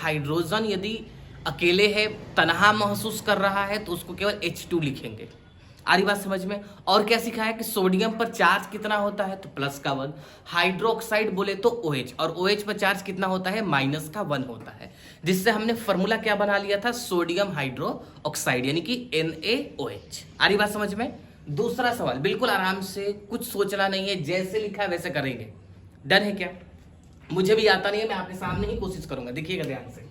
Hydrogen यदि अकेले है, तनहा महसूस कर रहा है, तो उसको केवल H2 लिखेंगे। आ रही बात समझ में। और क्या सीखा है कि सोडियम पर चार्ज कितना होता है, तो प्लस का 1। हाइड्रोक्साइड बोले तो OH, और OH पर चार्ज कितना होता है, माइनस का 1 होता है, जिससे हमने फॉर्मूला क्या बना लिया था, सोडियम हाइड्रो ऑक्साइड, यानी कि NaOH। आ रही बात समझ में। दूसरा सवाल बिल्कुल आराम से, कुछ सोचना नहीं है, जैसे लिखा है वैसे करेंगे। डन है क्या। मुझे भी आता नहीं है, मैं आपके सामने ही कोशिश करूंगा, देखिएगा ध्यान से।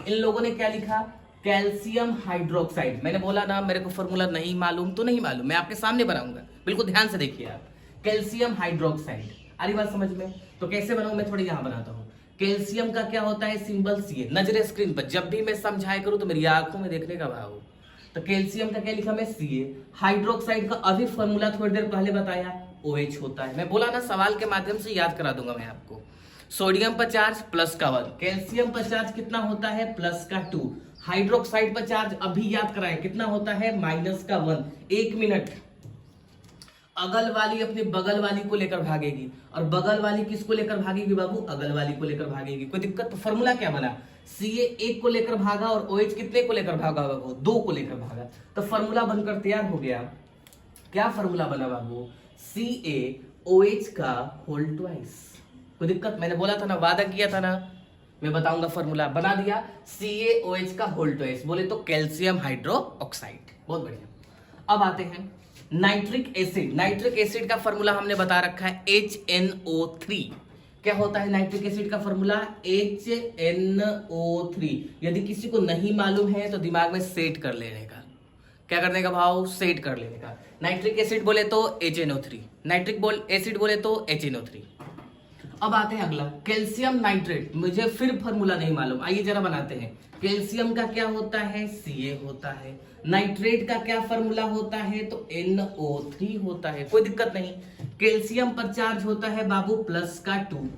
इन लोगों ने क्या लिखा, कैल्शियम हाइड्रोक्साइड। मैंने बोला ना मेरे को फॉर्मूला नहीं मालूम तो नहीं मालूम, मैं आपके सामने बनाऊंगा, बिल्कुल ध्यान से देखिए आप। कैल्शियम हाइड्रोक्साइड, आ रही बात समझ में। तो कैसे बनाऊं, मैं थोड़ी यहां बनाता हूं। कैल्शियम का क्या होता है, सिंबल Ca। नजरे स्क्रीन पर, जब भी मैं समझाया करूं तो मेरी आंखों में देखने का भाव। तो कैल्शियम का क्या लिखा मैं, Ca। हाइड्रोक्साइड का अभी फॉर्मूला थोड़ी देर पहले बताया, OH होता है। मैं बोला ना सवाल के माध्यम से याद करा दूंगा मैं आपको। सोडियम पर चार्ज प्लस का 1, कैल्शियम पर चार्ज कितना होता है, प्लस का 2। हाइड्रोक्साइड पर चार्ज अभी याद कराए कितना होता है, माइनस का 1। 1 मिनट, अगल वाली अपने बगल वाली को लेकर भागेगी, और बगल वाली किसको लेकर भागेगी बाबू, अगल वाली को लेकर भागेगी। कोई दिक्कत। तो फॉर्मूला क्या बना, Ca 1 को लेकर भागा और OH कितने को लेकर भागा बाबू, 2 को लेकर भागा। तो फॉर्मूला बनकर तैयार हो गया। क्या फॉर्मूला बना बाबू, CaOH का होल ट्वाइस। कोई दिक्कत। मैंने बोला था ना, वादा किया था ना, मैं बताऊंगा फॉर्मूला, बना दिया। CaOH का होल ट्वाइस बोले तो कैल्शियम हाइड्रो ऑक्साइड। बहुत बढ़िया। अब आते हैं नाइट्रिक एसिड। नाइट्रिक एसिड का फॉर्मूला हमने बता रखा है HNO3। क्या होता है नाइट्रिक एसिड का फॉर्मूला, HNO3। यदि किसी को नहीं मालूम है तो दिमाग में सेट कर लेने का। क्या करने का भाव, सेट कर लेने का। नाइट्रिक एसिड बोले तो HNO3, नाइट्रिक एसिड बोले तो HNO3। अब आते हैं अगला, कैल्शियम नाइट्रेट। मुझे फिर फॉर्मूला नहीं मालूम, आइए जरा बनाते हैं। कैल्शियम का क्या होता है, Ca होता है। नाइट्रेट का क्या फॉर्मूला होता है, तो NO3 होता है। कोई दिक्कत नहीं। कैल्शियम पर चार्ज होता है बाबू प्लस का 2,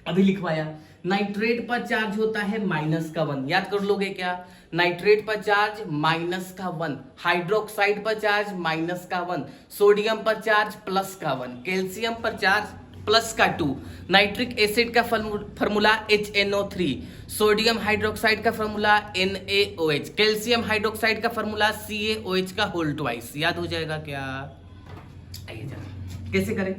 अभी लिखवाया। नाइट्रेट पर चार्ज होता है माइनस का 1, याद कर लोगे क्या। नाइट्रेट पर चार्ज माइनस का 1, हाइड्रोक्साइड पर चार्ज माइनस का 1, सोडियम पर चार्ज प्लस का 1, कैल्शियम पर चार्ज प्लस का 2। नाइट्रिक एसिड का फॉर्मूला HNO3, सोडियम हाइड्रोक्साइड का फॉर्मूला NaOH, कैल्शियम हाइड्रोक्साइड का फॉर्मूला CaOH का होल ट्वाइस। याद हो जाएगा क्या। आइए जरा कैसे करें।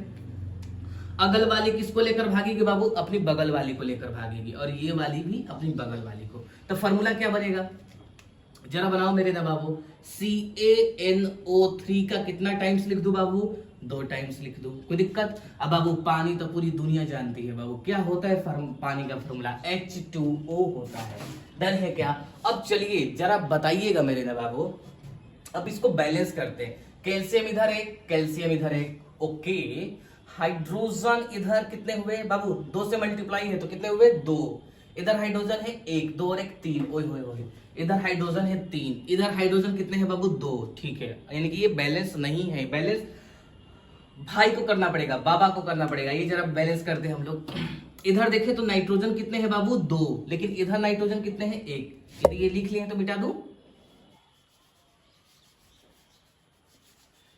अगल वाली किसको लेकर भागेगी बाबू, अपनी बगल वाली को लेकर भागेगी, और ये वाली भी अपनी बगल वाली को। तो फॉर्मूला क्या बनेगा, जरा बनाओ मेरे ना बाबू। CaNO3 का कितना टाइम्स लिख दूं बाबू, 2 टाइम्स लिख दूं। कोई दिक्कत। अब बाबू पानी तो पूरी दुनिया जानती है बाबू, क्या होता है पानी का फॉर्मूला, H2O होता है। डर है क्या। अब चलिए जरा बताइएगा मेरे ना बाबू। अब इसको बैलेंस करते हैं। कैल्शियम इधर एक, कैल्शियम इधर एक, ओके। हाइड्रोजन इधर कितने हुए बाबू, 2 से मल्टीप्लाई है तो कितने हुए, 2। इधर हाइड्रोजन है 1, 2 और 1 3, ओए होए होए। इधर हाइड्रोजन है 3, इधर हाइड्रोजन कितने हैं बाबू, 2। ठीक है, यानी कि ये बैलेंस नहीं है। बैलेंस भाई को करना पड़ेगा, बाबा को करना पड़ेगा। ये जरा बैलेंस करते हैं हम लोग। इधर देखें तो नाइट्रोजन कितने हैं बाबू, 2, लेकिन इधर नाइट्रोजन कितने हैं, 1। यदि ये लिख लिए हैं तो मिटा दूं।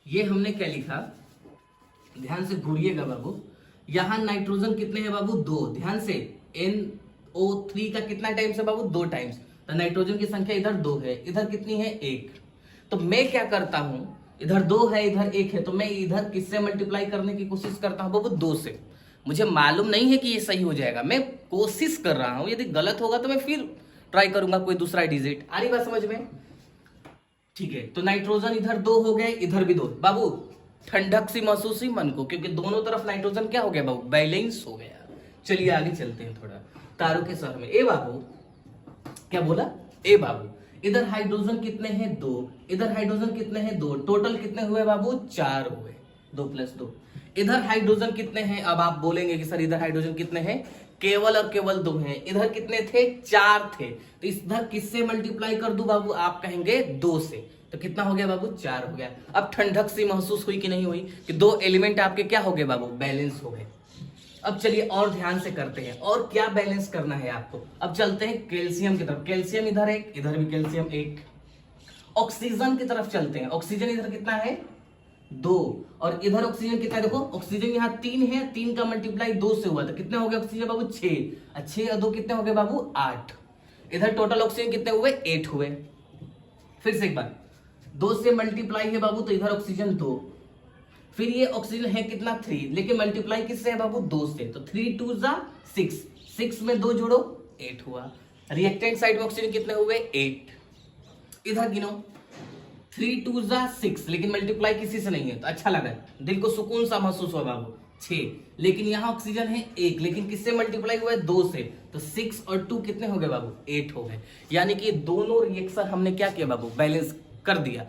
ये हमने क्या लिखा, ध्यान से घूरिएगा बाबू। यहां नाइट्रोजन कितने हैं बाबू, 2, ध्यान से। NO3 का कितना टाइम्स है बाबू, 2 टाइम्स। तो नाइट्रोजन की संख्या इधर 2 है, इधर कितनी है, 1। तो मैं क्या करता हूं, इधर 2 है इधर 1 है, तो मैं इधर किससे मल्टीप्लाई करने की कोशिश करता हूं बाबू, 2 से। मुझे मालूम नहीं है कि ये सही हो जाएगा, मैं कोशिश कर रहा हूं। यदि गलत होगा तो मैं फिर ट्राई करूंगा कोई दूसरा डिजिट। आ रही बात समझ में। ठीक है, तो नाइट्रोजन इधर 2 हो गए, इधर भी 2 बाबू। ठंडक सी महसूस हुई मन को, क्योंकि दोनों तरफ नाइट्रोजन क्या हो गया बाबू, बैलेंस हो गया। चलिए आगे चलते हैं थोड़ा तारों के शहर में। ए बाबू क्या बोला, ए बाबू इधर हाइड्रोजन कितने हैं, 2, इधर हाइड्रोजन कितने हैं, 2, टोटल कितने हुए बाबू, 4 हुए, 2 + 2। इधर हाइड्रोजन कितने हैं, अब आप बोलेंगे कि सर इधर हाइड्रोजन कितने हैं, केवल और केवल 2 हैं। इधर कितने थे, 4 थे, तो इधर किससे मल्टीप्लाई कर दूं बाबू, आप कहेंगे 2 से। तो कितना हो गया बाबू, 4 हो गया। अब ठंडक सी महसूस हुई कि नहीं हुई, कि 2 एलिमेंट आपके क्या हो गए बाबू, बैलेंस हो गए। अब चलिए और ध्यान से करते हैं, और क्या बैलेंस करना है आपको। अब चलते हैं कैल्शियम की तरफ। कैल्शियम इधर 1, इधर भी कैल्शियम 1। ऑक्सीजन की तरफ चलते हैं। ऑक्सीजन इधर कितना है, 2, और इधर ऑक्सीजन कितना है, देखो ऑक्सीजन यहाँ 3 है, 3 का मल्टीप्लाई 2 से हुआ, तो कितने हो गए ऑक्सीजन बाबू, 6। 6 और 2 कितने हो गए बाबू, 8। इधर टोटल ऑक्सीजन कितने हुए, 8 हुए। फिर से एक बार, 2 से मल्टीप्लाई है बाबू तो इधर ऑक्सीजन 2, फिर ये ऑक्सीजन है कितना 3, लेकिन मल्टीप्लाई किससे है बाबू, 2 से, तो 3 2 जा 6, 6 में 2 जोड़ो 8 हुआ। रिएक्टेंट साइड में ऑक्सीजन कितने हुए, 8। इधर गिनो, 3 2 जा 6, लेकिन मल्टीप्लाई किसी से नहीं है, तो अच्छा लगा, दिल को सुकून सा महसूस हुआ बाबू 6, लेकिन यहाँ ऑक्सीजन है 1, लेकिन किससे मल्टीप्लाई हुआ है, 2 से, तो 6 और 2 कितने हो गए बाबू, 8 हो गए। यानी कि दोनों रिएक्शन हमने क्या किया बाबू, बैलेंस कर दिया।